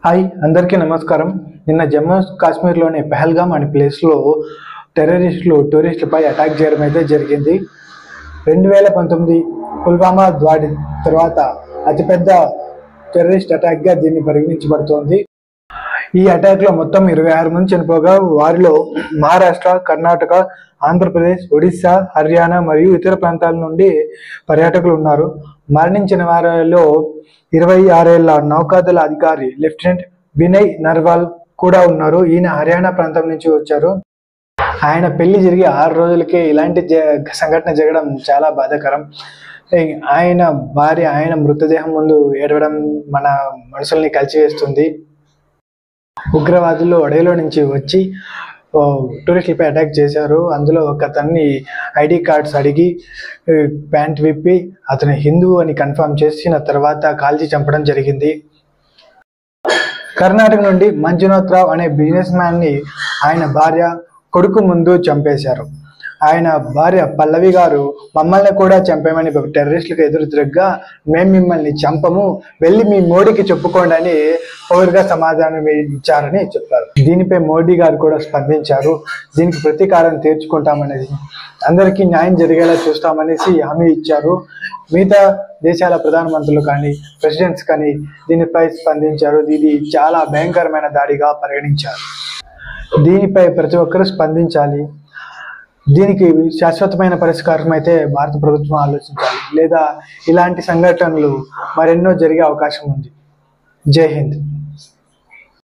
Hi అందరికీ నమస్కారం. నిన్న జమ్మూ కాశ్మీర్లోని పెహల్గామ్ అనే ప్లేస్లో టూరిస్టులపై అటాక్ చేయడం అయితే జరిగింది. 2019 పుల్వామా దాడి తర్వాత అతిపెద్ద టెర్రరిస్ట్ అటాక్గా దీన్ని పరిగణించబడుతోంది. ఈ అటాక్లో మొత్తం 26 మంది చనిపోగా వారిలో మహారాష్ట్ర, కర్ణాటక, ఆంధ్రప్రదేశ్, ఒడిశా, హర్యానా మరియు ఇతర ప్రాంతాల నుండి పర్యాటకులు ఉన్నారు. మరణించిన వారిలో 26 ఏళ్ల నౌకాదళ అధికారి లెఫ్టినెంట్ వినయ్ నర్వాల్ కూడా ఉన్నారు. ఈయన హర్యానా ప్రాంతం నుంచి వచ్చారు. ఆయన పెళ్లి జరిగి 6 రోజులకే ఇలాంటి సంఘటన జరగడం చాలా బాధాకరం. ఆయన భార్య ఆయన మృతదేహం ముందు ఏడవడం మన మనసుల్ని కలిచివేస్తుంది. ఉగ్రవాదులు అడవిలో నుంచి వచ్చి టూరిస్టులపై అటాక్ చేశారు. అందులో ఒక అతన్ని ఐడి కార్డ్స్ అడిగి ప్యాంట్ విప్పి అతను హిందూ అని కన్ఫర్మ్ చేసిన తర్వాత కాల్చి చంపడం జరిగింది. కర్ణాటక నుండి మంజునాథ్ రావు అనే బిజినెస్ మ్యాన్ని ఆయన భార్య, కొడుకు ముందు చంపేశారు. ఆయన భార్య పల్లవి గారు మమ్మల్ని కూడా చంపేమని టెర్రరిస్టులకు ఎదురు తిరగగా, మేము మిమ్మల్ని చంపము, వెళ్ళి మీ మోడీకి చెప్పుకోండి అని పౌరుగా సమాధానం ఇచ్చారని చెప్పారు. దీనిపై మోడీ గారు కూడా స్పందించారు. దీనికి ప్రతీకారం తీర్చుకుంటామనేది, అందరికీ న్యాయం జరిగేలా చూస్తామనేసి హామీ ఇచ్చారు. మిగతా దేశాల ప్రధానమంత్రులు కానీ ప్రెసిడెంట్స్ కానీ దీనిపై స్పందించారు. ఇది చాలా భయంకరమైన దాడిగా పరిగణించారు. దీనిపై ప్రతి ఒక్కరూ స్పందించాలి. దీనికి శాశ్వతమైన పరిష్కారం అయితే భారత ప్రభుత్వం ఆలోచించాలి, లేదా ఇలాంటి సంఘటనలు మరెన్నో జరిగే అవకాశం ఉంది. జై హింద్.